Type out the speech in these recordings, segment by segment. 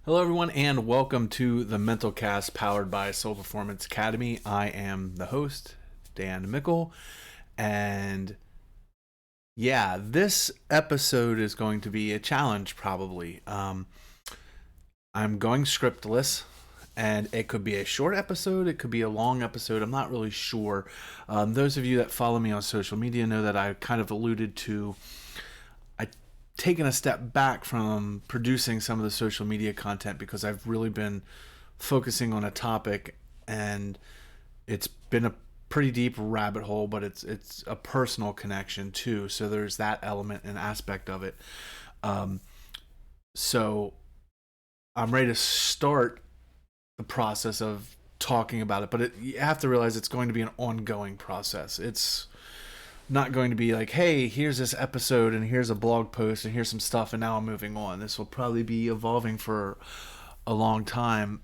Hello, everyone, and welcome to the Mental Cast powered by Soul Performance Academy. I am the host, Dan Mickle, and this episode is going to be a challenge, probably. I'm going scriptless, and it could be a short episode, it could be a long episode. I'm not really sure. Those of you that follow me on social media know that I kind of alluded to taken a step back from producing some of the social media content because I've really been focusing on a topic, and it's been a pretty deep rabbit hole, but it's a personal connection too. So there's that element and aspect of it. So I'm ready to start the process of talking about it, but you have to realize it's going to be an ongoing process. It's not going to be like, hey, here's this episode and here's a blog post and here's some stuff and now I'm moving on. This will probably be evolving for a long time.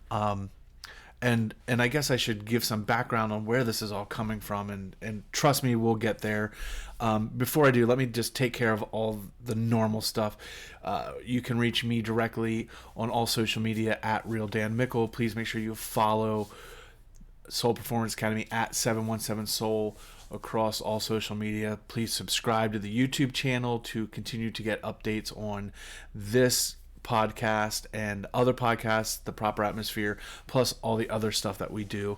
And I guess I should give some background on where this is all coming from, and trust me, we'll get there. Before I do, let me just take care of all the normal stuff. You can reach me directly on all social media at Real Dan Mickle. Please make sure you follow Soul Performance Academy at 717 Soul across all social media. Please subscribe to the YouTube channel to continue to get updates on this podcast and other podcasts, The Proper Atmosphere, plus all the other stuff that we do.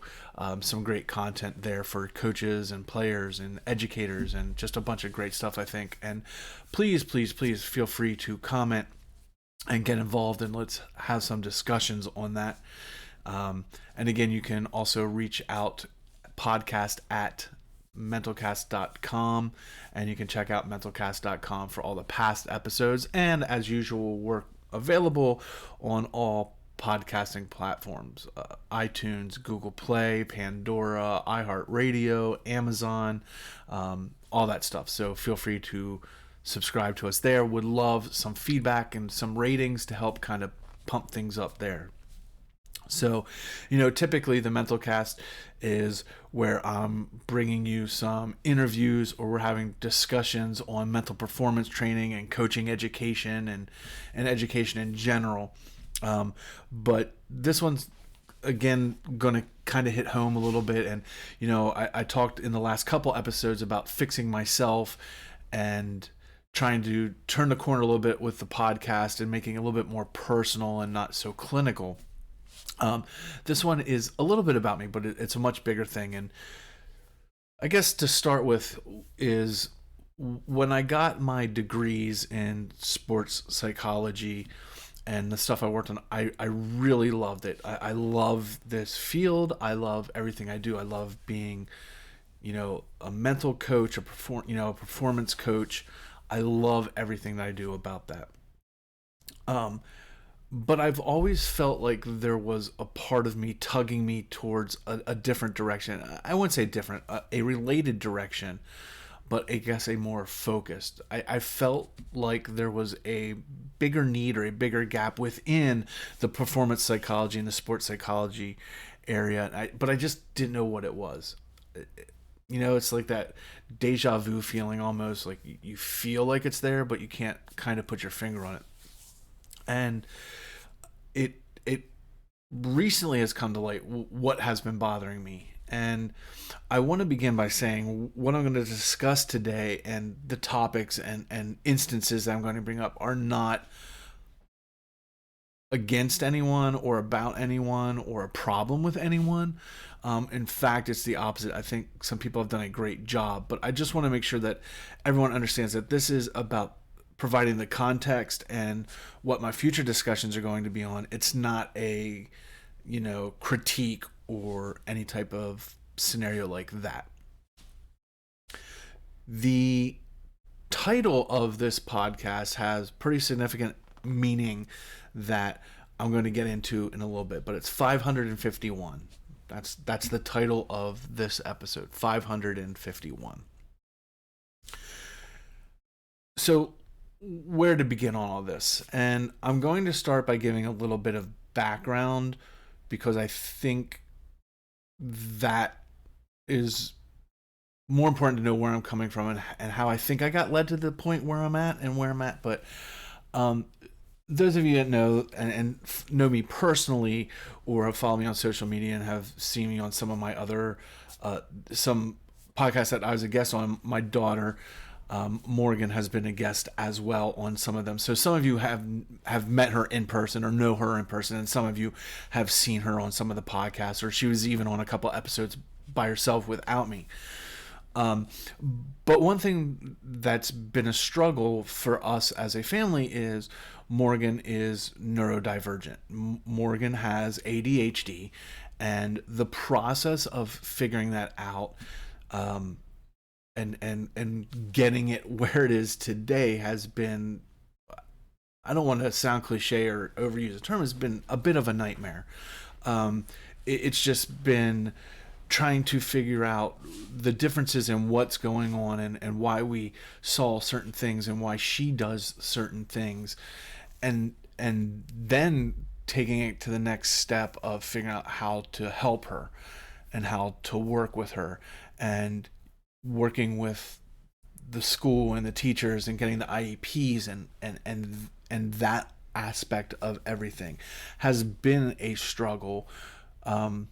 Some great content there for coaches and players and educators, and just a bunch of great stuff, I think. And please feel free to comment and get involved, and let's have some discussions on that. And again, you can also reach out podcast at mentalcast.com, and you can check out mentalcast.com for all the past episodes. And as usual, we're available on all podcasting platforms, iTunes, Google Play, Pandora, iHeartRadio, Amazon, all that stuff. So feel free to subscribe to us there. Would love some feedback and some ratings to help kind of pump things up there. So, typically the Mental Cast is where I'm bringing you some interviews, or we're having discussions on mental performance training and coaching education and education in general. But this one's, again, going to kind of hit home a little bit. And, I talked in the last couple episodes about fixing myself and trying to turn the corner a little bit with the podcast and making it a little bit more personal and not so clinical. This one is a little bit about me, but it's a much bigger thing. And I guess to start with is when I got my degrees in sports psychology and the stuff I worked on, I really loved it. I love this field. I love everything I do. I love being, a mental coach, a performance coach. I love everything that I do about that. But I've always felt like there was a part of me tugging me towards a different direction. I wouldn't say different, a related direction, but I guess a more focused. I felt like there was a bigger need or a bigger gap within the performance psychology and the sports psychology area, but I just didn't know what it was. It's like that deja vu feeling, almost like you feel like it's there, but you can't kind of put your finger on it. And it recently has come to light what has been bothering me. And I want to begin by saying what I'm going to discuss today and the topics and instances that I'm going to bring up are not against anyone or about anyone or a problem with anyone. In fact, it's the opposite. I think some people have done a great job, but I just want to make sure that everyone understands that this is about providing the context and what my future discussions are going to be on. It's not a, critique or any type of scenario like that. The title of this podcast has pretty significant meaning that I'm going to get into in a little bit, but it's 551. That's the title of this episode, 551. So, where to begin on all this? And I'm going to start by giving a little bit of background, because I think that is more important to know where I'm coming from and how I think I got led to the point where I'm at and where I'm at. But those of you that know and know me personally, or have followed me on social media and have seen me on some of my other some podcasts that I was a guest on, my daughter Morgan has been a guest as well on some of them. So some of you have met her in person or know her in person, and some of you have seen her on some of the podcasts, or she was even on a couple episodes by herself without me. Um, but one thing that's been a struggle for us as a family is Morgan is neurodivergent. Morgan has ADHD, and the process of figuring that out, um, and getting it where it is today has been, I don't want to sound cliche or overuse the term, has been a bit of a nightmare. It's just been trying to figure out the differences in what's going on, and why we saw certain things and why she does certain things, and then taking it to the next step of figuring out how to help her and how to work with her, and working with the school and the teachers and getting the IEPs, and that aspect of everything has been a struggle. Um,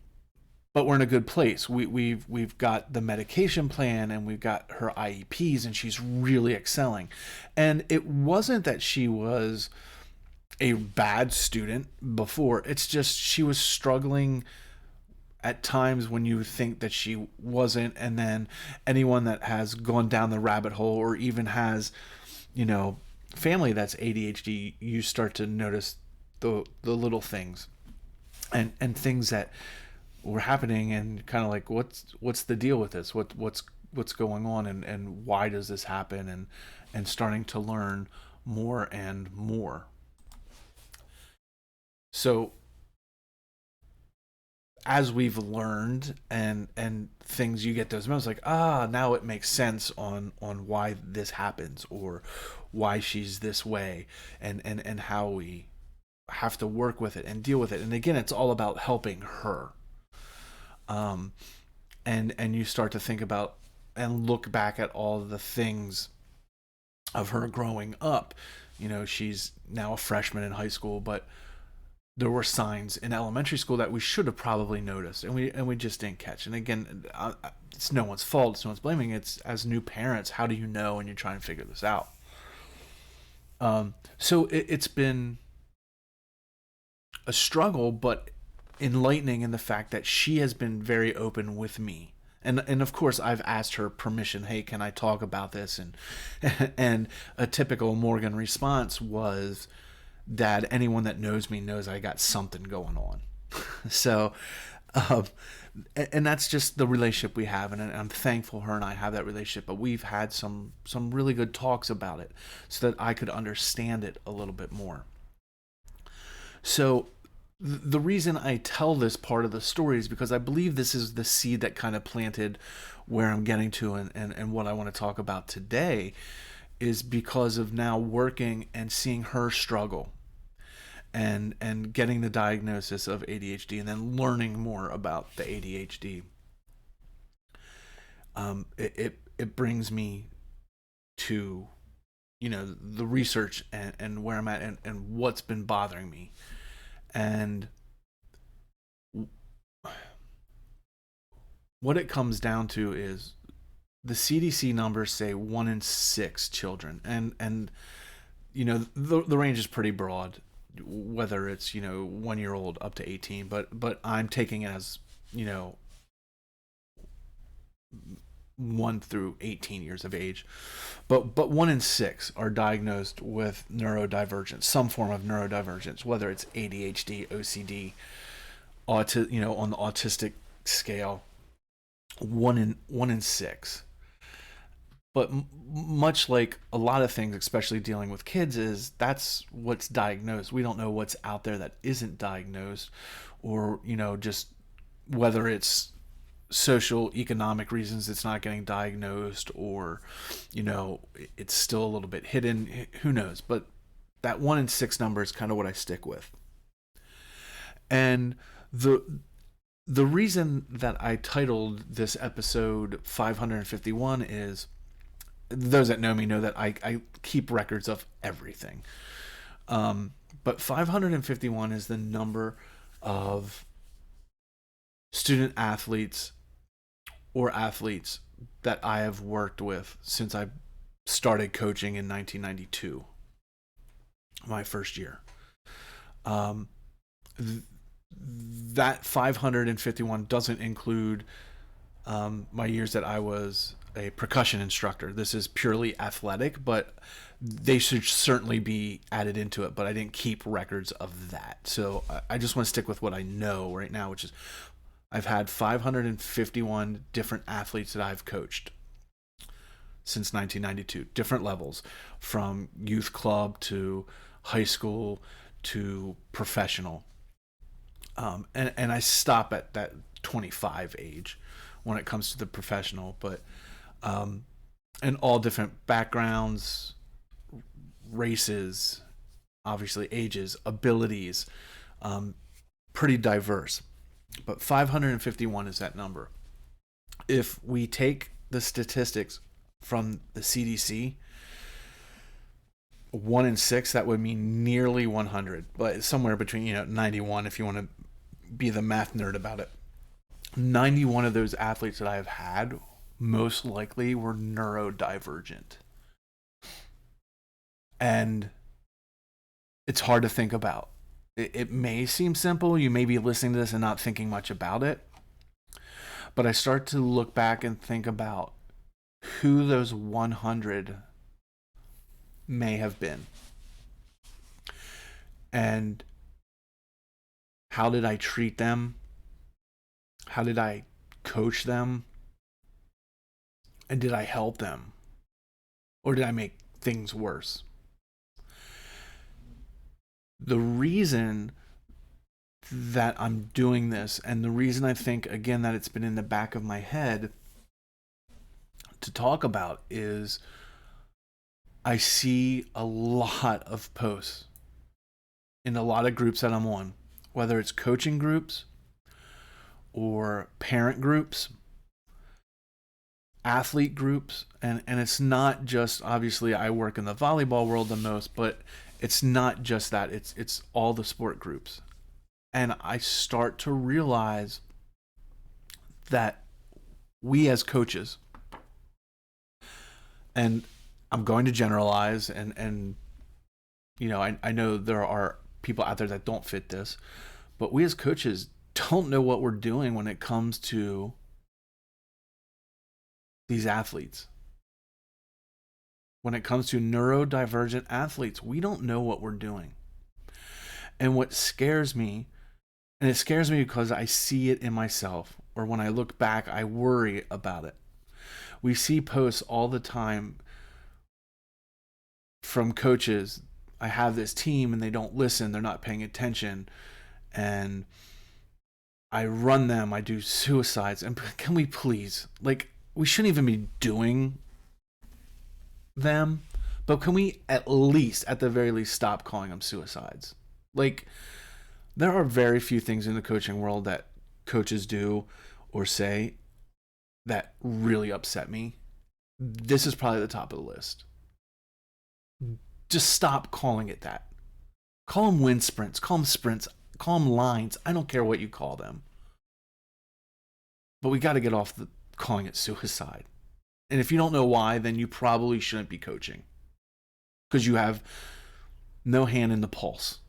but we're in a good place. We've got the medication plan, and we've got her IEPs, and she's really excelling. And it wasn't that she was a bad student before. It's just she was struggling at times when you think that she wasn't, and then anyone that has gone down the rabbit hole, or even has, you know, family that's ADHD, you start to notice the little things, and things that were happening, and kind of like, what's the deal with this, what's going on, and why does this happen, and starting to learn more and more. So as we've learned, and things, you get those moments like, now it makes sense on why this happens, or why she's this way, and how we have to work with it and deal with it. And again, it's all about helping her. um and you start to think about and look back at all the things of her growing up. She's now a freshman in high school, but there were signs in elementary school that we should have probably noticed, and we just didn't catch. And again, it's no one's fault. It's no one's blaming. It's, as new parents, how do you know, and you're trying to figure this out. So it's been a struggle, but enlightening in the fact that she has been very open with me. And of course, I've asked her permission. Hey, can I talk about this? And and a typical Morgan response was, Dad, anyone that knows me knows I got something going on. So, um, and that's just the relationship we have, and I'm thankful her and I have that relationship. But we've had some really good talks about it, so that I could understand it a little bit more. So, the reason I tell this part of the story is because I believe this is the seed that kind of planted where I'm getting to, and what I want to talk about today is because of now working and seeing her struggle, and getting the diagnosis of ADHD, and then learning more about the ADHD. It brings me to, the research, and where I'm at, and what's been bothering me. And what it comes down to is the CDC numbers say 1 in 6 children, and the range is pretty broad, whether it's 1 year old up to 18, but I'm taking it as 1 through 18 years of age. But 1 in 6 are diagnosed with neurodivergence, some form of neurodivergence, whether it's ADHD, OCD, on the autistic scale. 1 in 6. But much like a lot of things, especially dealing with kids, is that's what's diagnosed. We don't know what's out there that isn't diagnosed, or just whether it's social economic reasons it's not getting diagnosed, or it's still a little bit hidden. Who knows? But that 1 in 6 number is kind of what I stick with. And the reason that I titled this episode 551 is, those that know me know that I keep records of everything. But 551 is the number of student athletes or athletes that I have worked with since I started coaching in 1992, my first year. Um, that 551 doesn't include my years that I was a percussion instructor. This is purely athletic, but they should certainly be added into it. But I didn't keep records of that. So I just want to stick with what I know right now, which is I've had 551 different athletes that I've coached since 1992, different levels, from youth club to high school to professional. And I stop at that 25 age when it comes to the professional, but and all different backgrounds, races, obviously ages, abilities, pretty diverse. But 551 is that number. If we take the statistics from the CDC, 1 in 6, that would mean nearly 100, but somewhere between 91 if you want to be the math nerd about it. 91 of those athletes that I have had most likely were neurodivergent. And it's hard to think about. It may seem simple. You may be listening to this and not thinking much about it. But I start to look back and think about who those 100 may have been. And how did I treat them? How did I coach them? And did I help them? Or did I make things worse? The reason that I'm doing this, and the reason I think, again, that it's been in the back of my head to talk about, is I see a lot of posts in a lot of groups that I'm on, whether it's coaching groups or parent groups, athlete groups, and it's not just, obviously I work in the volleyball world the most, but it's not just that, it's all the sport groups. And I start to realize that we as coaches, and I'm going to generalize, and I know there are people out there that don't fit this, but we as coaches don't know what we're doing when it comes to these athletes. When it comes to neurodivergent athletes, we don't know what we're doing. And what scares me, and it scares me because I see it in myself, or when I look back, I worry about it. We see posts all the time from coaches. I have this team and they don't listen, they're not paying attention, and I run them, I do suicides. And can we please, we shouldn't even be doing them, but can we at the very least, stop calling them suicides? There are very few things in the coaching world that coaches do or say that really upset me. This is probably the top of the list. Just stop calling it that. Call them wind sprints, call them sprints, call them lines. I don't care what you call them. But we got to get off calling it suicide. And if you don't know why, then you probably shouldn't be coaching, because you have no hand in the pulse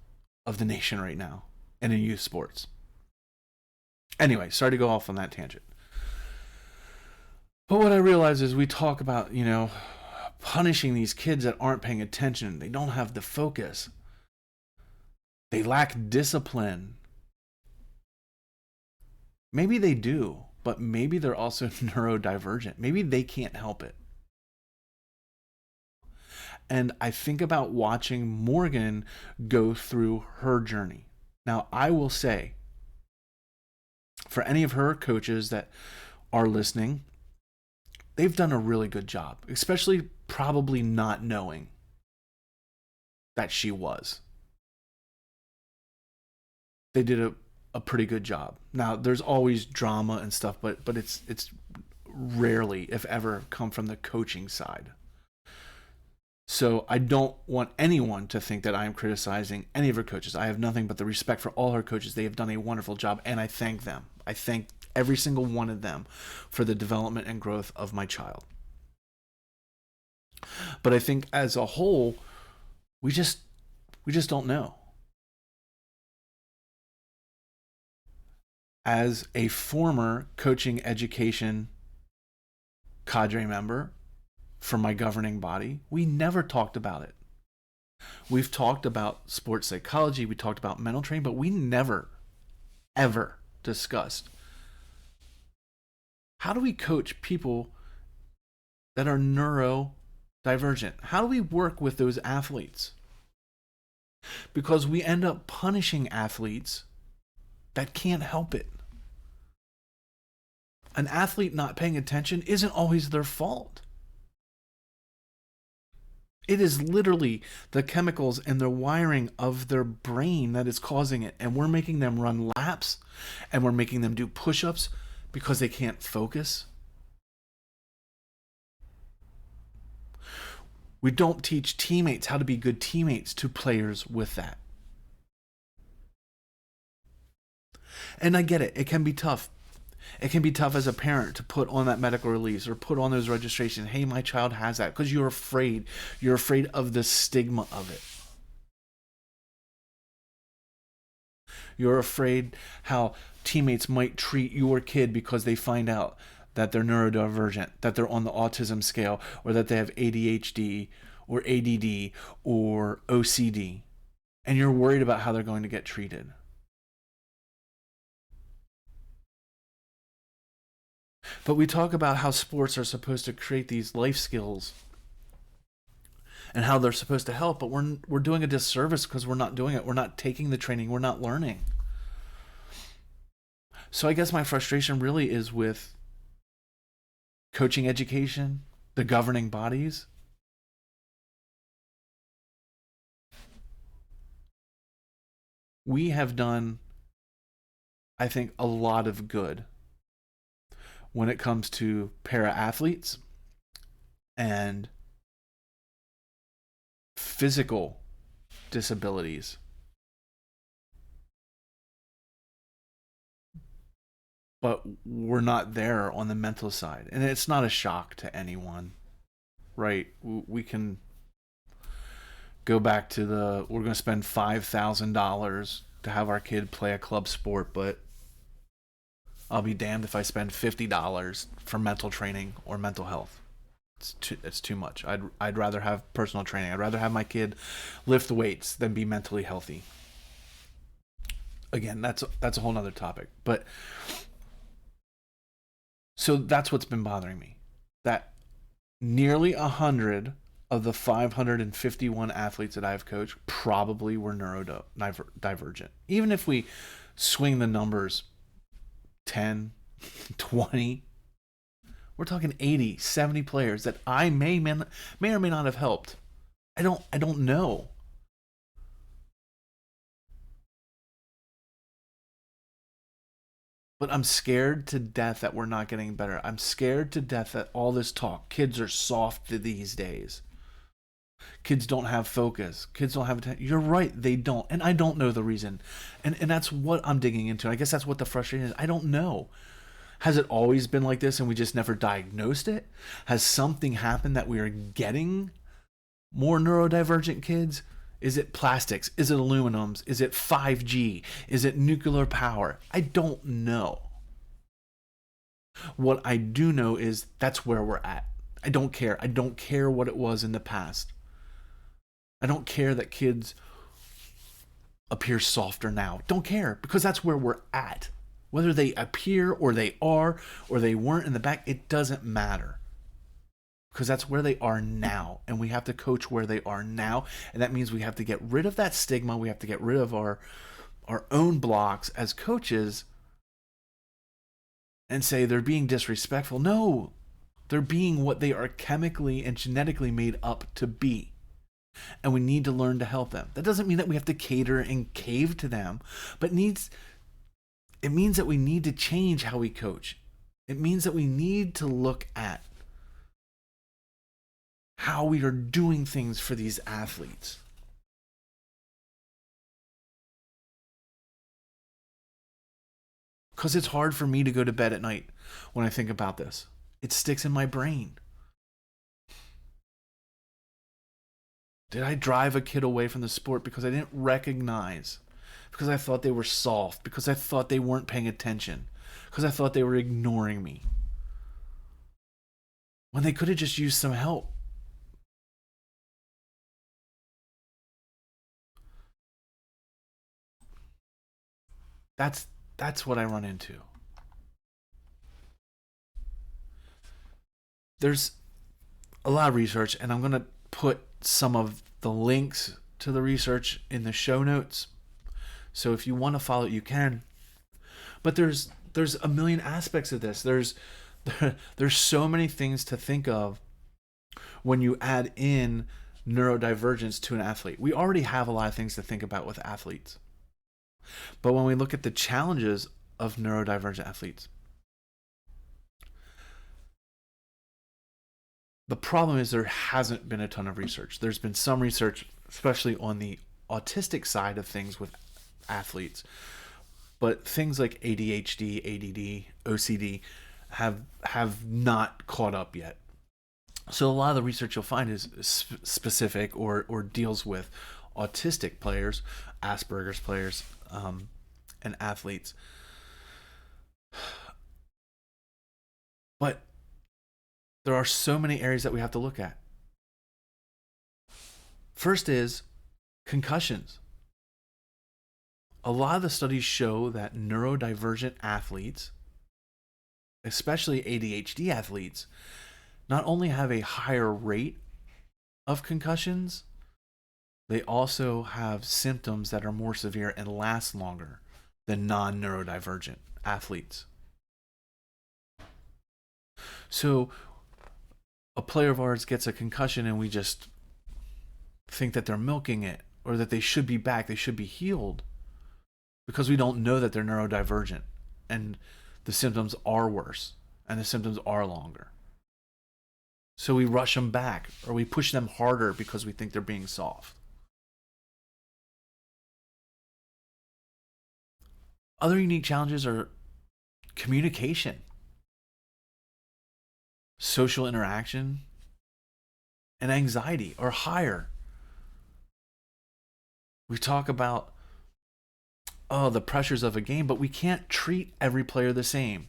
of the nation right now and in youth sports. Anyway, sorry to go off on that tangent. But what I realize is we talk about, punishing these kids that aren't paying attention. They don't have the focus. They lack discipline. Maybe they do, but maybe they're also neurodivergent. Maybe they can't help it. And I think about watching Morgan go through her journey. Now, I will say, for any of her coaches that are listening, they've done a really good job, especially probably not knowing that she was. They did a pretty good job. Now, there's always drama and stuff, but it's rarely, if ever, come from the coaching side. So I don't want anyone to think that I am criticizing any of her coaches. I have nothing but the respect for all her coaches. They have done a wonderful job, and I thank them. I thank every single one of them for the development and growth of my child. But I think as a whole, we just don't know. As a former coaching education cadre member for my governing body, we never talked about it. We've talked about sports psychology, we talked about mental training, but we never, ever discussed how do we coach people that are neurodivergent? How do we work with those athletes? Because we end up punishing athletes that can't help it. An athlete not paying attention isn't always their fault. It is literally the chemicals and the wiring of their brain that is causing it. And we're making them run laps and we're making them do push-ups because they can't focus. We don't teach teammates how to be good teammates to players with that. And I get it. It can be tough. It can be tough as a parent to put on that medical release or put on those registrations. Hey, my child has that, because you're afraid. You're afraid of the stigma of it. You're afraid how teammates might treat your kid because they find out that they're neurodivergent, that they're on the autism scale, or that they have ADHD or ADD or OCD. And you're worried about how they're going to get treated. But we talk about how sports are supposed to create these life skills and how they're supposed to help, but we're doing a disservice because we're not doing it. We're not taking the training. We're not learning. So I guess my frustration really is with coaching education, the governing bodies. We have done, I think, a lot of good when it comes to para-athletes and physical disabilities. But we're not there on the mental side. And it's not a shock to anyone, right? We can go back to we're going to spend $5,000 to have our kid play a club sport, but I'll be damned if I spend $50 for mental training or mental health. It's too much. I'd rather have personal training. I'd rather have my kid lift weights than be mentally healthy. Again, that's a whole nother topic. But so that's what's been bothering me. That nearly 100 of the 551 athletes that I've coached probably were neurodivergent. Even if we swing the numbers 10, 20, we're talking 80, 70 players that I may or may not have helped. I don't know. But I'm scared to death that we're not getting better. I'm scared to death that all this talk, kids are soft these days. Kids don't have focus. Kids don't have attention. You're right, they don't. And I don't know the reason. And that's what I'm digging into. I guess that's what the frustration is. I don't know. Has it always been like this and we just never diagnosed it? Has something happened that we are getting more neurodivergent kids? Is it plastics? Is it aluminums? Is it 5G? Is it nuclear power? I don't know. What I do know is that's where we're at. I don't care. I don't care what it was in the past. I don't care that kids appear softer now. Don't care, because that's where we're at. Whether they appear or they are or they weren't in the back, it doesn't matter. Because that's where they are now. And we have to coach where they are now. And that means we have to get rid of that stigma. We have to get rid of our own blocks as coaches and say they're being disrespectful. No, they're being what they are chemically and genetically made up to be. And we need to learn to help them. That doesn't mean that we have to cater and cave to them, but it means that we need to change how we coach. It means that we need to look at how we are doing things for these athletes. Because it's hard for me to go to bed at night when I think about this. It sticks in my brain. Did I drive a kid away from the sport because I didn't recognize? Because I thought they were soft? Because I thought they weren't paying attention? Because I thought they were ignoring me? When they could have just used some help. That's what I run into. There's a lot of research, and I'm going to put some of the links to the research in the show notes. So if you want to follow it, you can. But there's a million aspects of this. There's so many things to think of when you add in neurodivergence to an athlete. We already have a lot of things to think about with athletes. But when we look at the challenges of neurodivergent athletes, the problem is there hasn't been a ton of research. There's been some research, especially on the autistic side of things with athletes. But things like ADHD, ADD, OCD have not caught up yet. So a lot of the research you'll find is specific or deals with autistic players, Asperger's players, and athletes. But there are so many areas that we have to look at. First is concussions. A lot of the studies show that neurodivergent athletes, especially ADHD athletes, not only have a higher rate of concussions, they also have symptoms that are more severe and last longer than non-neurodivergent athletes. So a player of ours gets a concussion and we just think that they're milking it, or that they should be back, they should be healed, because we don't know that they're neurodivergent and the symptoms are worse and the symptoms are longer. So we rush them back, or we push them harder because we think they're being soft. Other unique challenges are communication, social interaction, and anxiety are higher. We talk about, the pressures of a game, but we can't treat every player the same.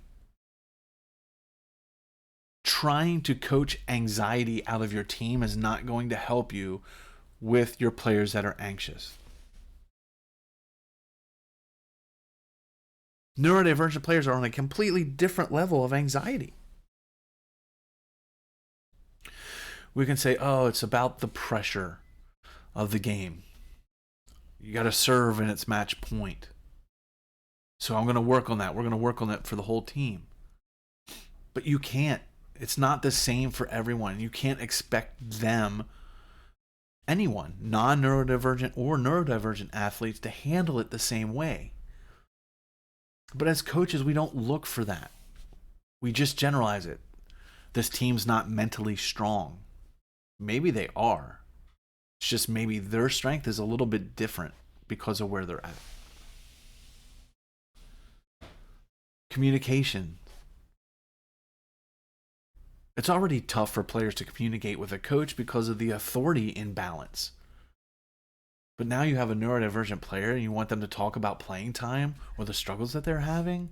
Trying to coach anxiety out of your team is not going to help you with your players that are anxious. Neurodivergent players are on a completely different level of anxiety. We can say, it's about the pressure of the game. You got to serve and it's match point. So I'm going to work on that. We're going to work on that for the whole team. But you can't. It's not the same for everyone. You can't expect them, anyone, non-neurodivergent or neurodivergent athletes, to handle it the same way. But as coaches, we don't look for that. We just generalize it. This team's not mentally strong. Maybe they are. It's just maybe their strength is a little bit different because of where they're at. Communication. It's already tough for players to communicate with a coach because of the authority imbalance. But now you have a neurodivergent player and you want them to talk about playing time or the struggles that they're having.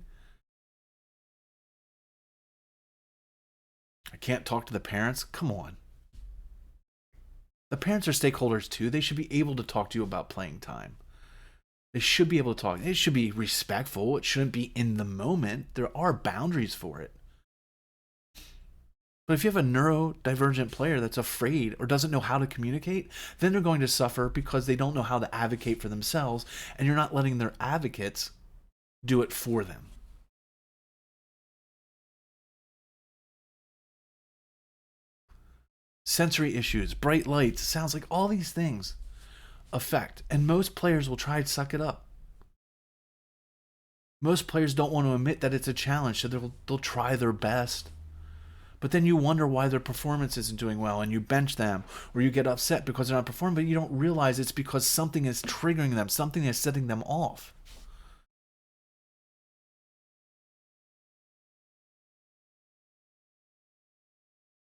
I can't talk to the parents. Come on. The parents are stakeholders too. They should be able to talk to you about playing time. They should be able to talk. It should be respectful. It shouldn't be in the moment. There are boundaries for it. But if you have a neurodivergent player that's afraid or doesn't know how to communicate, then they're going to suffer because they don't know how to advocate for themselves, and you're not letting their advocates do it for them. Sensory issues, bright lights, sounds like all these things affect, and most players will try to suck it up. Most players don't want to admit that it's a challenge, so they'll try their best. But then you wonder why their performance isn't doing well, and you bench them, or you get upset because they're not performing, but you don't realize it's because something is triggering them, something is setting them off.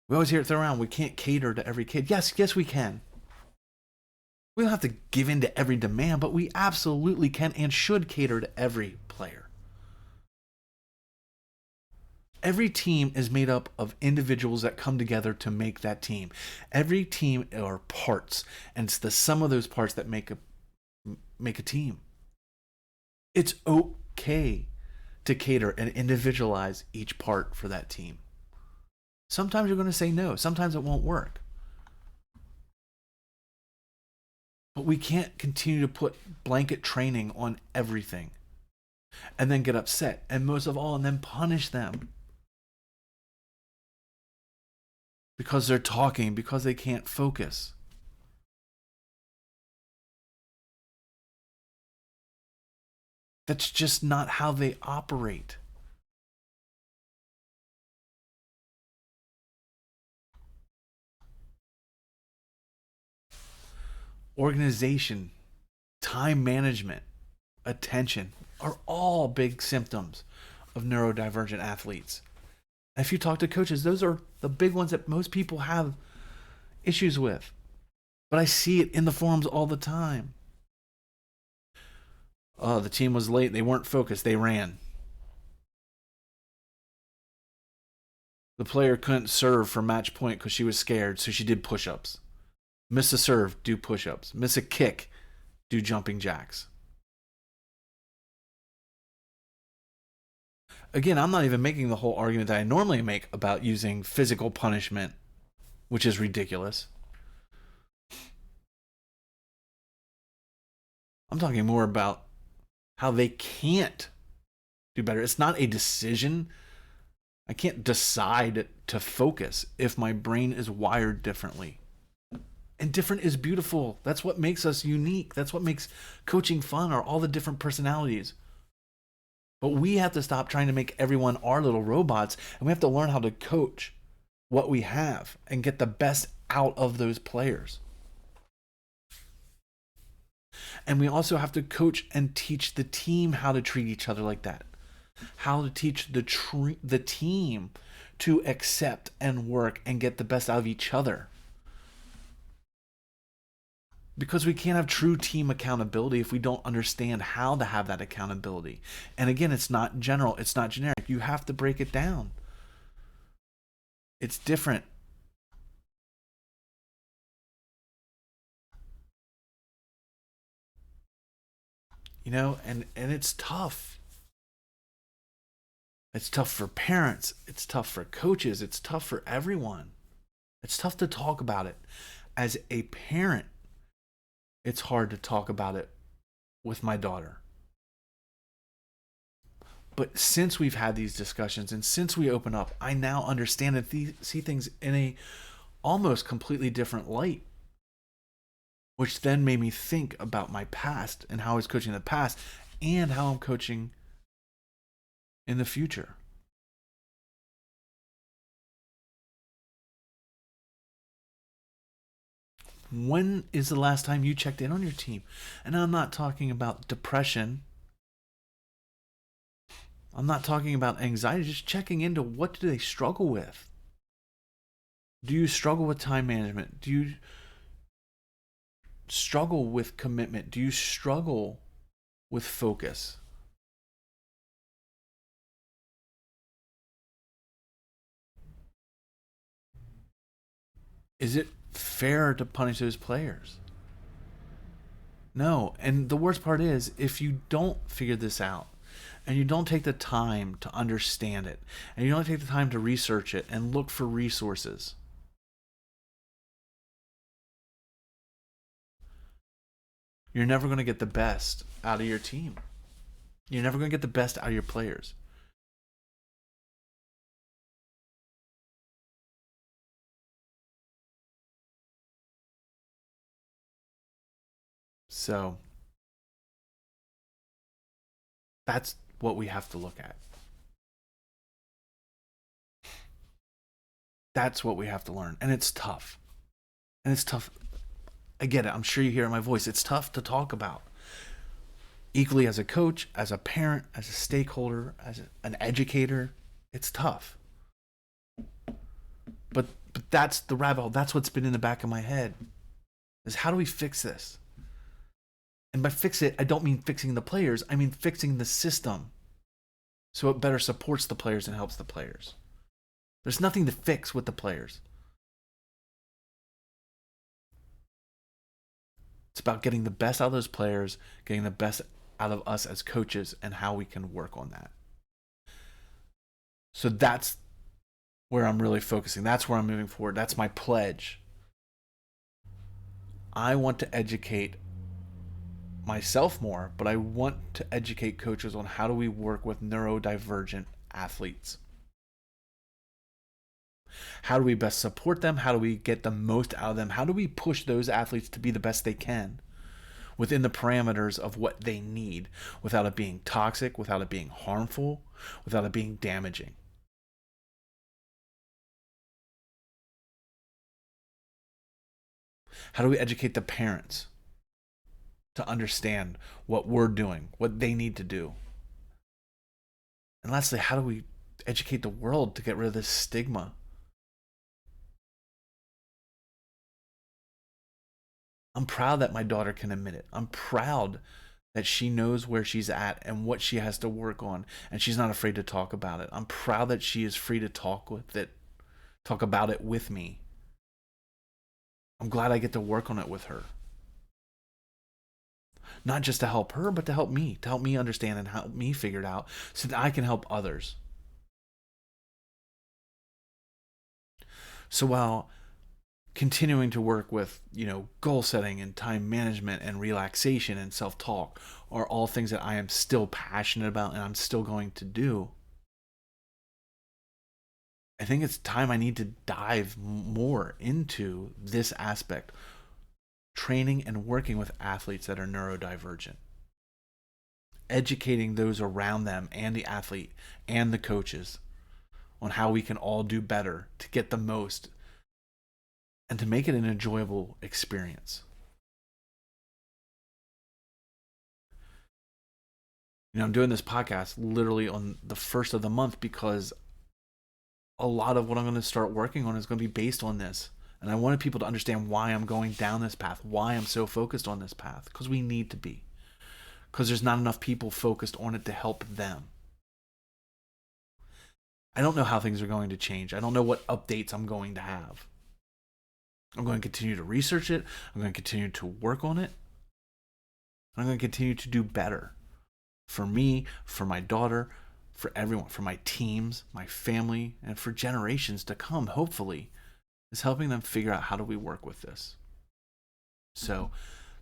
We always hear it thrown around, we can't cater to every kid. Yes, we can. We don't have to give in to every demand, but we absolutely can and should cater to every player. Every team is made up of individuals that come together to make that team. Every team are parts, and it's the sum of those parts that make a team. It's okay to cater and individualize each part for that team. Sometimes you're going to say no. Sometimes it won't work. But we can't continue to put blanket training on everything and then get upset, and most of all, and then punish them because they're talking, because they can't focus. That's just not how they operate. Organization, time management, attention are all big symptoms of neurodivergent athletes. If you talk to coaches, those are the big ones that most people have issues with. But I see it in the forums all the time. Oh, the team was late. They weren't focused. They ran. The player couldn't serve for match point because she was scared, so she did push-ups. Miss a serve, do push-ups. Miss a kick, do jumping jacks. Again, I'm not even making the whole argument that I normally make about using physical punishment, which is ridiculous. I'm talking more about how they can't do better. It's not a decision. I can't decide to focus if my brain is wired differently. And different is beautiful. That's what makes us unique. That's what makes coaching fun, are all the different personalities. But we have to stop trying to make everyone our little robots, and we have to learn how to coach what we have and get the best out of those players. And we also have to coach and teach the team how to treat each other like that. How to teach the team to accept and work and get the best out of each other. Because we can't have true team accountability if we don't understand how to have that accountability. And again, it's not general, it's not generic. You have to break it down. It's different. You know, and it's tough. It's tough for parents. It's tough for coaches. It's tough for everyone. It's tough to talk about it. As a parent, it's hard to talk about it with my daughter. But since we've had these discussions and since we open up, I now understand and see things in a almost completely different light, which then made me think about my past and how I was coaching in the past and how I'm coaching in the future. When is the last time you checked in on your team? And I'm not talking about depression. I'm not talking about anxiety, just checking into what do they struggle with. Do you struggle with time management? Do you struggle with commitment? Do you struggle with focus? Is it fair to punish those players? No. And the worst part is, if you don't figure this out and you don't take the time to understand it and you don't take the time to research it and look for resources, you're never going to get the best out of your team. You're never going to get the best out of your players. So that's what we have to look at. That's what we have to learn. And it's tough. And it's tough. I get it. I'm sure you hear it in my voice. It's tough to talk about. Equally as a coach, as a parent, as a stakeholder, as an educator, it's tough. But that's the rabbit hole. That's what's been in the back of my head. Is how do we fix this? And by fix it, I don't mean fixing the players. I mean fixing the system so it better supports the players and helps the players. There's nothing to fix with the players. It's about getting the best out of those players, getting the best out of us as coaches, and how we can work on that. So that's where I'm really focusing. That's where I'm moving forward. That's my pledge. I want to educate myself more, but I want to educate coaches on how do we work with neurodivergent athletes. How do we best support them? How do we get the most out of them? How do we push those athletes to be the best they can within the parameters of what they need without it being toxic, without it being harmful, without it being damaging? How do we educate the parents to understand what we're doing, what they need to do? And lastly, how do we educate the world to get rid of this stigma? I'm proud that my daughter can admit it. I'm proud that she knows where she's at and what she has to work on, and she's not afraid to talk about it. I'm proud that she is free to talk about it with me. I'm glad I get to work on it with her. Not just to help her, but to help me understand and help me figure it out so that I can help others. So while continuing to work with, goal setting and time management and relaxation and self-talk are all things that I am still passionate about and I'm still going to do, I think it's time I need to dive more into this aspect, training and working with athletes that are neurodivergent, educating those around them and the athlete and the coaches on how we can all do better to get the most and to make it an enjoyable experience. I'm doing this podcast literally on the first of the month because a lot of what I'm going to start working on is going to be based on this. And I wanted people to understand why I'm going down this path, why I'm so focused on this path, because we need to be. Because there's not enough people focused on it to help them. I don't know how things are going to change. I don't know what updates I'm going to have. I'm going to continue to research it. I'm going to continue to work on it. I'm going to continue to do better. For me, for my daughter, for everyone, for my teams, my family, and for generations to come, hopefully, is helping them figure out how do we work with this. So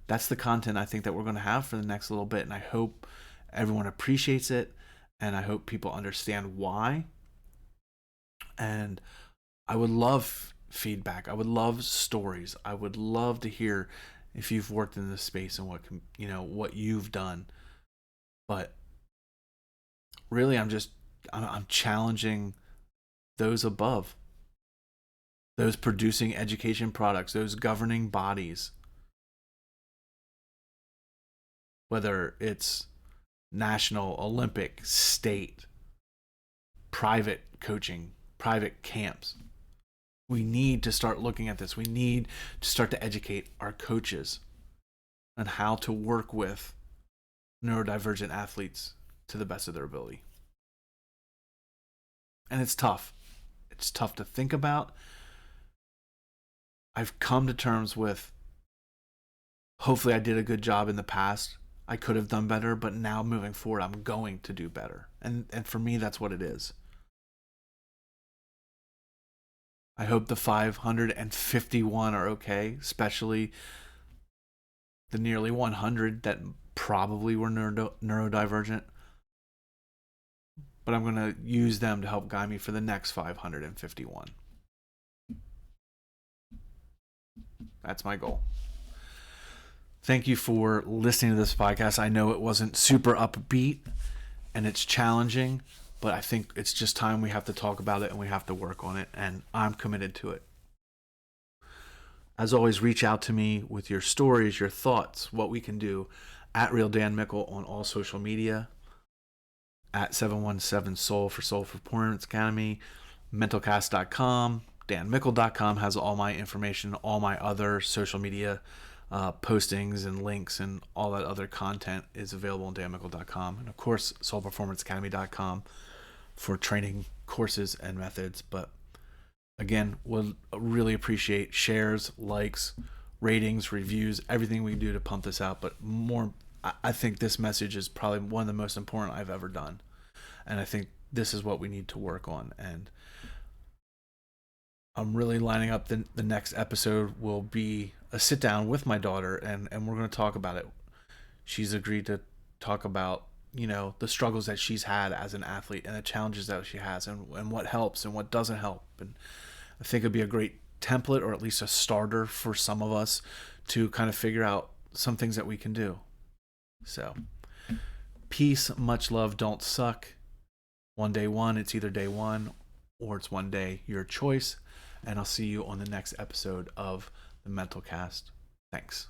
that's the content I think that we're going to have for the next little bit. And I hope everyone appreciates it. And I hope people understand why. And I would love feedback. I would love stories. I would love to hear if you've worked in this space and what you've done. But really, I'm challenging those above, those producing education products, those governing bodies, whether it's national, Olympic, state, private coaching, private camps. We need to start looking at this. We need to start to educate our coaches on how to work with neurodivergent athletes to the best of their ability. And it's tough. It's tough to think about. I've come to terms with, hopefully I did a good job in the past. I could have done better, but now moving forward, I'm going to do better. And for me, that's what it is. I hope the 551 are okay, especially the nearly 100 that probably were neurodivergent. But I'm going to use them to help guide me for the next 551. That's my goal. Thank you for listening to this podcast. I know it wasn't super upbeat and it's challenging, but I think it's just time we have to talk about it and we have to work on it, and I'm committed to it. As always, reach out to me with your stories, your thoughts, what we can do at Real Dan Mickle on all social media, at 717 Soul for Soul Performance Academy, mentalcast.com, danmickle.com has all my information, all my other social media postings and links, and all that other content is available on danmickle.com. And of course, soulperformanceacademy.com for training courses and methods. But again, we'll really appreciate shares, likes, ratings, reviews, everything we do to pump this out. But more, I think this message is probably one of the most important I've ever done. And I think this is what we need to work on. And I'm really lining up the next episode will be a sit down with my daughter, and we're going to talk about it. She's agreed to talk about, the struggles that she's had as an athlete and the challenges that she has, and what helps and what doesn't help. And I think it'd be a great template, or at least a starter for some of us to kind of figure out some things that we can do. So, peace, much love, don't suck. One day one, it's either day one or it's one day, your choice. And I'll see you on the next episode of the Mental Cast. Thanks.